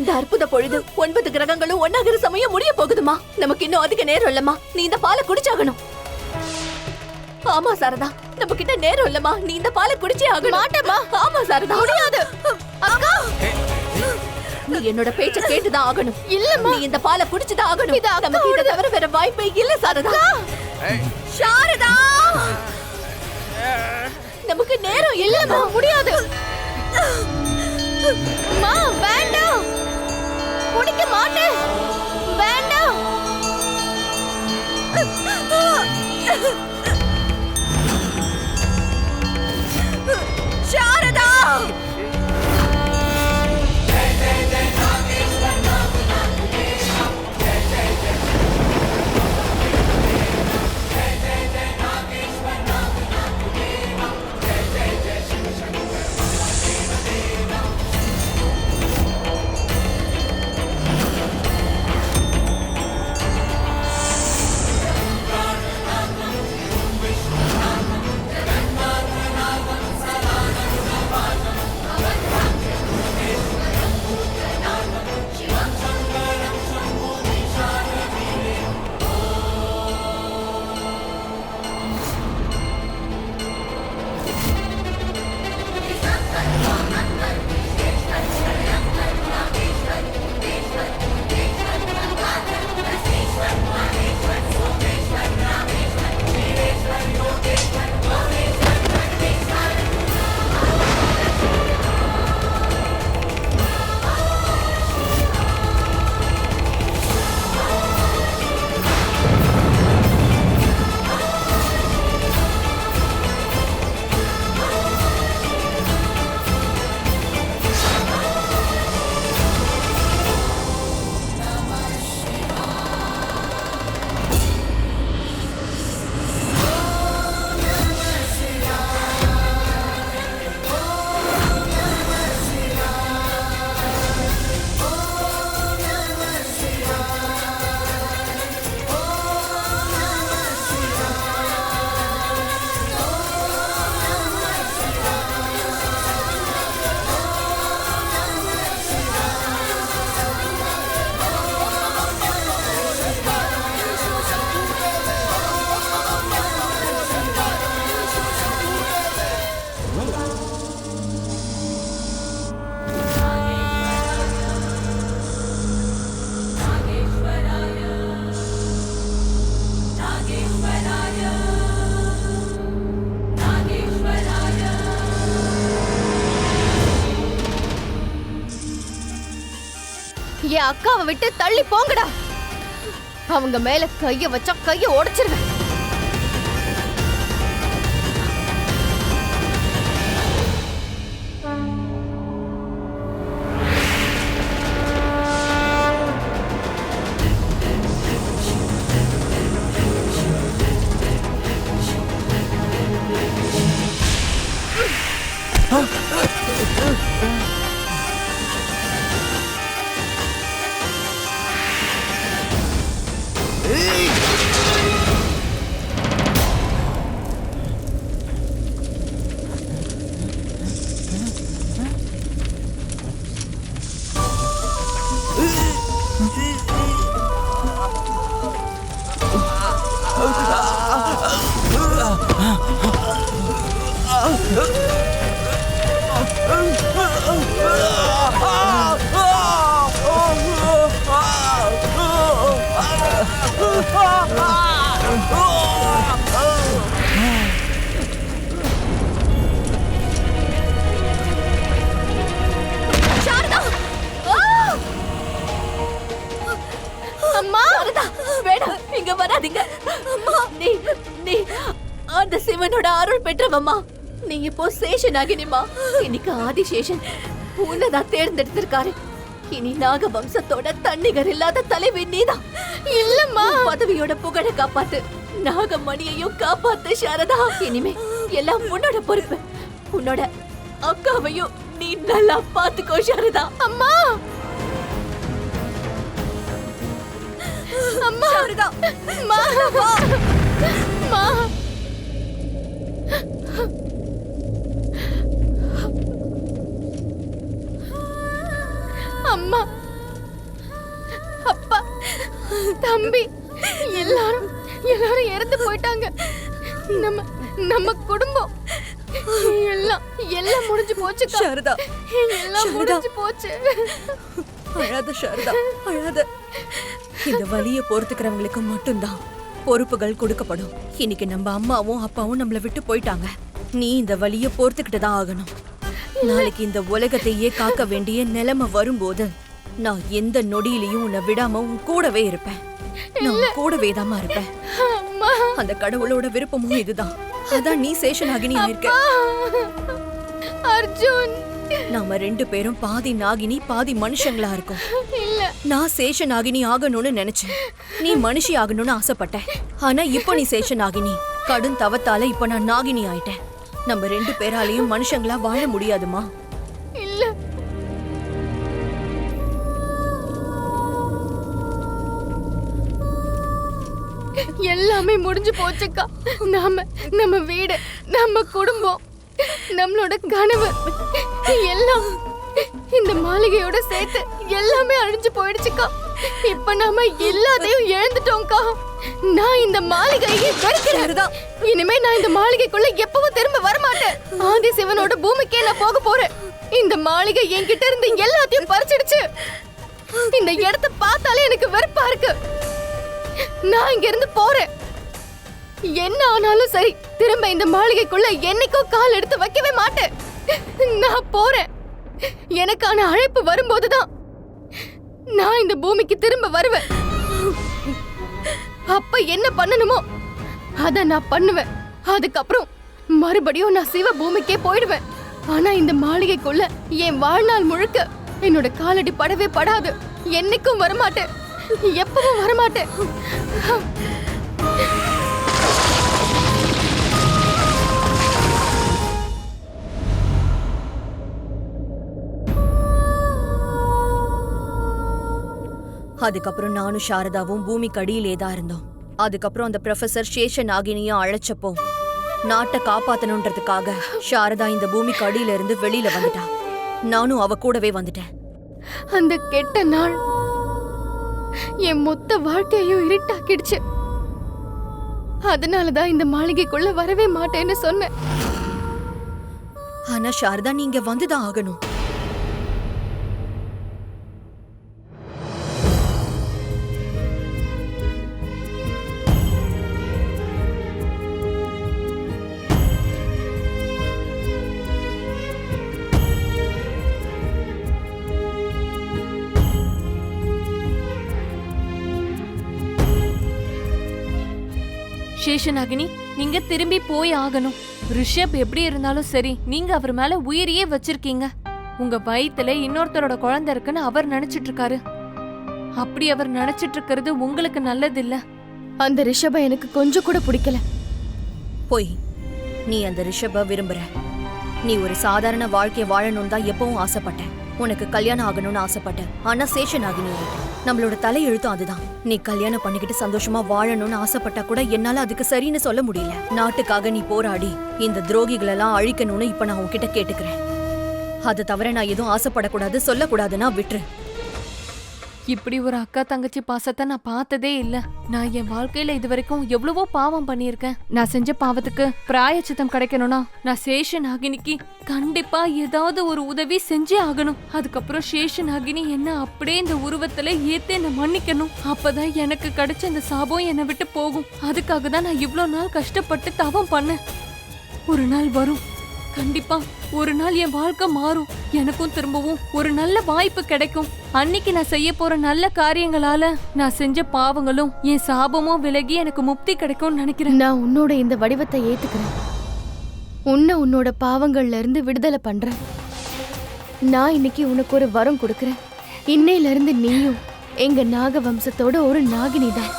இந்த அற்புத பொழுது 9 கிரகங்களும் ஒன்னாகிற சமயம் முடிய போகுதுமா. நமக்கு இன்னும் அதிக நேரம் இல்லம்மா. நீ இந்த பாலை குடிச்சாகணும். ஆமா சாரதா, நம்ம கிட்ட நேரம் இல்லம்மா. நீ இந்த பாலை குடிச்சே ஆகணும். மாட்டேம்மா. ஆமா சாரதா, முடியாது. அக்கா, நீ என்னோட பேச்ச கேட்டுதான் ஆகணும். இல்லம்மா, நீ இந்த பாலை குடிச்சுதான் ஆகணும். நமக்கு இதை தவிர வேற வாய்ப்பே இல்ல சாரதா. சாரதா, நமக்கு நேரம் இல்லம்மா. முடியாது. மா, வேண்டாம். குடிக்க மாட்டேன். வேண்டாம். சாரதா, என் அக்காவை விட்டு தள்ளி போங்கடா. அவங்க மேல கைய வச்சா கைய உடைச்சிருவேன். இங்க வராதீங்க. நீ அந்த சிவனோட அருள் பெற்றவம்மா. நீ இப்போ சேஷன் ஆகினிமா. இன்னைக்கு ஆதிசேஷன் உன்னதான் தேர்ந்தெடுத்திருக்காரு. இனி நாக வம்சத்தோட தன்னிகர் இல்லாத தலைவி நீதான். இல்லம்மா, பதவியோட புகழ காப்பாத்து, நாகமணியையும் காப்பாத்து சாரதா. இனிமே எல்லாம் உன்னோட பொறுப்பு. உன்னோட அக்காவையும் நீ நல்லா பாத்துக்கோ சாரதா. அம்மா, அம்மா, சாரதா, அம்மா, அம்மா. அம்மா, அப்பா, தம்பி எல்லாரும் எல்லாரும் இறந்து போயிட்டாங்க. நம்ம நம்ம குடும்பம் எல்லாம் எல்லாம் முடிஞ்சு போச்சு சாரதா. எல்லாம் முடிஞ்சு போச்சு. அழாத சாரதா, அழாத. இந்த வலியை பொறுத்துக்கிறவங்களுக்கு மட்டும்தான் பொறுப்புகள் கொடுக்கப்படும். இன்னைக்கு நம்ம அம்மாவும் அப்பாவும் நம்மள விட்டு போயிட்டாங்க. நீ இந்த வலியை பொறுத்துக்கிட்டு தான் ஆகணும். நாளைக்கு இந்த உலகத்தையே காக்க வேண்டிய நிலைமை வரும்போது நான் எந்த நொடியிலையும் உன்னை விடாம உன் கூடவே இருப்பேன். நான் கூடவே தாமா இருப்பேன். அந்த கடவுளோட விருப்பமும் இதுதான். அதான் நீ சேஷனாகினி ஆயிருக்க. அர்ஜுன், நாம 2 பேரும் பாதி நாகினி பாதி மனுஷங்களா இருக்கோம். இல்ல, நான் சேஷனாகினி ஆகணும்னு நினைச்சேன். நீ மனுஷி ஆகணும்னு ஆசைப்பட்ட. ஆனா இப்போ நீ சேஷனாகினி. கடும் தவத்தால இப்ப நான் நாகினி ஆயிட்டேன். நம்ம 2 பேராலையும் மனுஷங்களா வாழ முடியாதுமா. இல்ல. எல்லாமே முடிஞ்சு போச்சுக்கா. நம்ம வீடு, நம்ம குடும்பம், நம்மளோட கனவு எல்லாம் இந்த மாளிகையோட சேர்த்து எல்லாமே அழிஞ்சு போயிடுச்சுக்கா. இப்ப நாம எல்லாத்தையும் இழந்துட்டோம்க்கா. நான் இந்த மாளிகையை வெறுக்கிறேன். இனிமே நான் இந்த மாளிகைக்குள்ள எப்பவும் திரும்ப வரமாட்டேன். ஆதி சிவனோட பூமிக்கே நான் போக போறேன். இந்த மாளிகை என்கிட்ட இருந்து எல்லாத்தையும் பறிச்சிடுச்சு. இந்த இடத்த பார்த்தாலே எனக்கு வெறுப்பா இருக்கு. நான் இங்க இருந்து போறேன். என்ன ஆனாலும் சரி, திரும்ப இந்த மாளிகைக்குள்ள என்னைக்கும் கால் எடுத்து வைக்கவே மாட்டேன். நான் போறேன். எனக்கான அழைப்பு வரும்போதுதான் நான் இந்த பூமிக்கு திரும்ப வருவேன். அப்ப என்ன பண்ணணுமோ அத நான் பண்ணுவேன். அதுக்கப்புறம் மறுபடியும் நான் சிவ பூமிக்கே போயிடுவேன். ஆனா இந்த மாளிகைக்குள்ள என் வாழ்நாள் முழுக்க என்னோட காலடி படவே படாது. என்னைக்கும் வரமாட்டேன், எப்பவும் வரமாட்டேன். அதுக்கப்புறம் நானும் சாரதாவும் பூமிக்கு அடியிலே தான் இருந்தோம். அதுக்கப்புறம் அந்த ப்ரொஃபசர் சேஷநாகினியும் அழைச்சப்போ நாட்டை காப்பாத்தணுன்றதுக்காக சாரதா இந்த பூமிக்கு அடியில இருந்து வெளியில வந்துட்டா. நானும் அவ கூடவே வந்துட்டேன். அந்த கெட்ட நாள் என் மொத்த வாழ்க்கையும் இருட்டாக்கிடுச்சு. அதனாலதான் இந்த மாளிகைக்குள்ள வரவே மாட்டேன்னு சொன்னேன். ஆனா சாரதா, நீங்க வந்துதான் ஆகணும். சேஷநாகினி, நீங்க திரும்பி போய் ஆகணும். ரிஷப் எப்படி இருந்தாலும் சரி, நீங்க அவர் மேல உயிரையே வச்சிருக்கீங்க. உங்க வயித்துல இன்னொருத்தரோட குழந்தை இருக்குன்னு அவர் நினைச்சிட்டு இருக்காரு. அப்படி அவர் நினைச்சிட்டு இருக்கிறது உங்களுக்கு நல்லது இல்ல. அந்த ரிஷப எனக்கு கொஞ்சம் கூட பிடிக்கல. போய் நீ அந்த ரிஷப விரும்புற. நீ ஒரு சாதாரண வாழ்க்கைய வாழணும்னு தான் எப்பவும் ஆசைப்பட்ட. உனக்கு கல்யாணம் ஆகணும்னு ஆசைப்பட்ட. ஆனா சேஷனாகினி ஆயிட்ட. நம்மளோட தலையெழுத்தும் அதுதான். நீ கல்யாணம் பண்ணிக்கிட்டு சந்தோஷமா வாழணும்னு ஆசைப்பட்டா கூட என்னால அதுக்கு சரின்னு சொல்ல முடியல. நாட்டுக்காக நீ போராடி இந்த துரோகிகளெல்லாம் அழிக்கணும்னு இப்ப நான் உன்கிட்ட கேட்டுக்கிறேன். அதை தவிர நான் எதுவும் ஆசைப்படக்கூடாது, சொல்லக்கூடாதுன்னா விட்டுரு. இப்படி ஒரு அக்கா தங்கச்சி பாசத்தை நான் பார்த்ததே இல்ல. நான் என் வாழ்க்கையில இது வரைக்கும் எவ்வளவோ பாவம் பண்ணியிருக்கேன். நான் செஞ்ச பாவத்துக்கு பிராயச்சித்தம் கிடைக்கணும்னா நான் சேஷநாகினிக்கு கண்டிப்பா ஏதாவது ஒரு உதவி செஞ்சே ஆகணும். அதுக்கப்புறம் சேஷநாகினி என்ன அப்படியே இந்த உருவத்துல ஏத்து என்ன மன்னிக்கணும். அப்பதான் எனக்கு கிடைச்ச இந்த சாபம் என்னை விட்டு போகும். அதுக்காக தான் நான் இவ்வளவு நாள் கஷ்டப்பட்டு தவம் பண்ணேன். ஒரு நாள் வரும், கண்டிப்பா ஒரு நாள் என் வாழ்க்கை மாறும். எனக்கும் திரும்பவும் ஒரு நல்ல வாய்ப்பு கிடைக்கும். அன்னைக்கு நான் செய்ய போற நல்ல காரியங்களால நான் செஞ்ச பாவங்களும் என் சாபமும் விலகி எனக்கு முக்தி கிடைக்கும்னு நினைக்கிறேன். நான் உன்னோட இந்த வடிவத்தை ஏத்துக்கிறேன். உன்னோட பாவங்கள்ல இருந்து விடுதலை பண்றேன். நான் இன்னைக்கு உனக்கு ஒரு வரம் கொடுக்கறேன். இன்னையில இருந்து நீயும் எங்க நாக வம்சத்தோட ஒரு நாகினி தான்.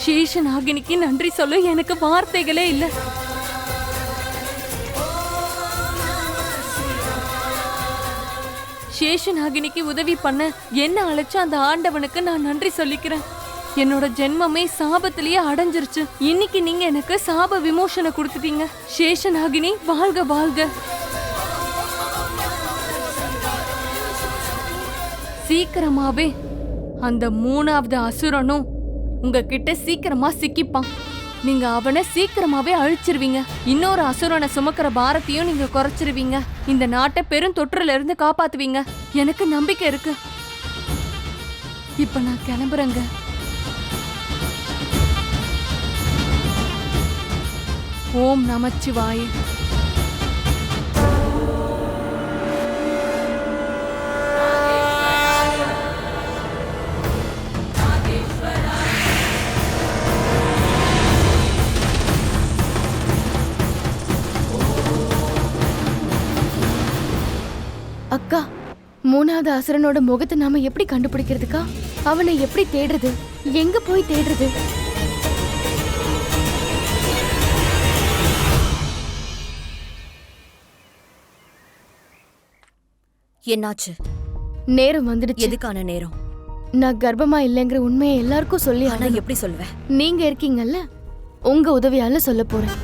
சேஷநாகினிக்கு நன்றி சொல்ல எனக்கு வார்த்தைகளே இல்ல. சேஷநாகினிக்கு உதவி பண்ண என்ன அழைச்ச அந்த ஆண்டவனுக்கு நான் நன்றி சொல்லிக்கிறேன். என்னோட ஜென்மமே சாபத்திலேயே அடைஞ்சிருச்சு. இன்னைக்கு நீங்க எனக்கு சாப விமோசனை கொடுத்துட்டீங்க. சேஷநாகினி வாழ்க வாழ்க. சீக்கிரமாவே அந்த 3வது அசுரனும் உங்ககிட்ட சீக்கிரமா சிக்கிப்பான். நீங்க அவனை சீக்கிரமாவே அழிச்சிருவீங்க. இன்னொரு அசுரனை சுமக்கிற பாரத்தையும் நீங்க குறைச்சிருவீங்க. இந்த நாட்டை பெருந்தொற்றுல இருந்து காப்பாத்துவீங்க. எனக்கு நம்பிக்கை இருக்கு. இப்ப நான் கிளம்புறேங்க. ஓம் நமச்சிவாய. அக்கா, 3வது அசுரனோட முகத்தை நாம எப்படி கண்டுபிடிக்கிறதுக்கா? அவனை எப்படி தேடுறது? எங்க போய் தேடுறது? என்னாச்சு? நேரம் வந்துடுச்சு. எதுக்கான நேரம்? நான் கர்ப்பமா இல்லைங்கிற உண்மையை எல்லாருக்கும் சொல்லி ஆனா எப்படி சொல்லுவேன்? நீங்க இருக்கீங்கல்ல, உங்க உதவியால சொல்ல போறேன்.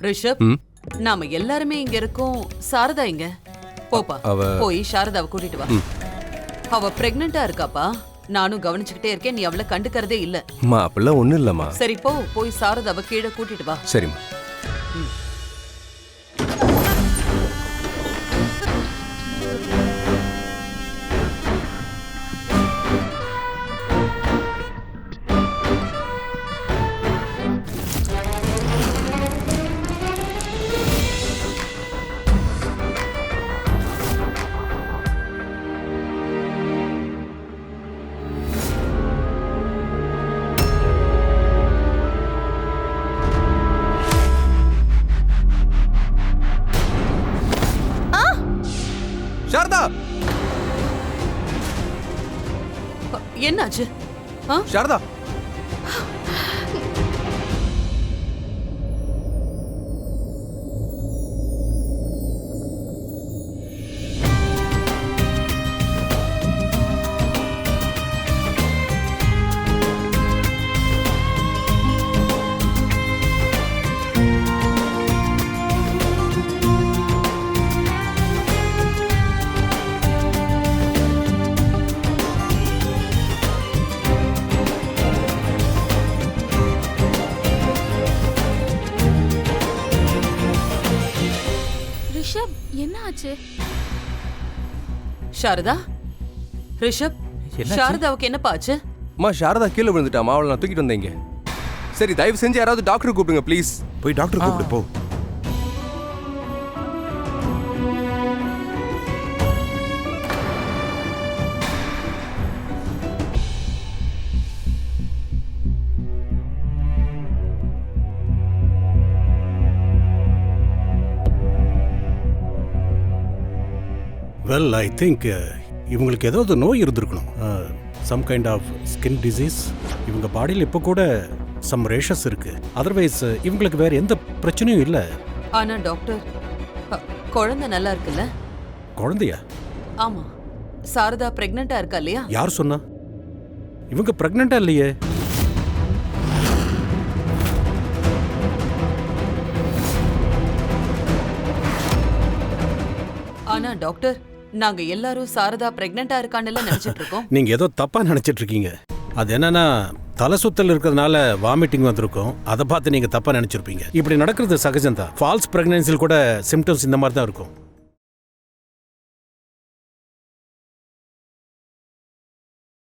ரிஷப், நாம எல்லாருமே இங்க இருக்கோம். சாரதா இங்க போப்பா, போய் சாரதாவை கூட்டிட்டு வா. அவ பிரெக்னெண்டா இருக்காப்பா. நானும் கவனிச்சுக்கிட்டே இருக்கேன், நீ அவளை கண்டுக்கறதே இல்ல. அம்மா அப்படிலாம் ஒண்ணும் இல்லம்மா. சரி போ, போய் சாரதாவை கீழே கூட்டிட்டு வா. சரிம்மா. சாரதா, என்னாச்சு? சாரதா, என்ன ஆச்சு? சாரதா, ரிஷப், சாரதாவுக்கு என்னப்பா ஆச்சு? அம்மா சாரதா கீழே விழுந்துட்டாமா. அவளை நான் தூக்கிட்டு வந்தேங்க. சரி, தயவு செஞ்சு யாராவது டாக்டர் கூப்பிடுங்க ப்ளீஸ். போய் டாக்டர் கூப்பிடு போ. வெல், ஐ திங்க் இவங்களுக்கு ஏதாவது நோய் இருந்திருக்கணும். Some kind of skin disease. இவங்க பாடியில் இப்போ கூட சம் ரேஷஸ் இருக்கு. அதர்வைஸ் இவங்களுக்கு வேற எந்த பிரச்சனையும் இல்லை. ஆனா டாக்டர், குழந்தை நல்லா இருக்குல்ல? குழந்தையா? ஆமா, சாரதா பிரெக்னெண்டா இருக்கா இல்லையா? யார் சொன்னா? இவங்க பிரெக்னெண்டா இல்லையே. ஆனா டாக்டர், நாங்க எல்லாரும் சாரதா பிரெக்னெண்டா இருக்கான்னு நினைச்சிட்டு இருக்கோம். நீங்க ஏதோ தப்பா நினைச்சிட்டு இருக்கீங்க. அது என்னன்னா, தலை சுத்தல் இருக்கிறதுனால வாமிட்டிங் வந்திருக்கும். அதை பார்த்து நீங்க தப்பா நினைச்சிருப்பீங்க. இப்படி நடக்கிறது சகஜம்தான். ஃபால்ஸ் பிரெக்னன்சியில் கூட சிம்டம்ஸ் இந்த மாதிரி தான் இருக்கும்.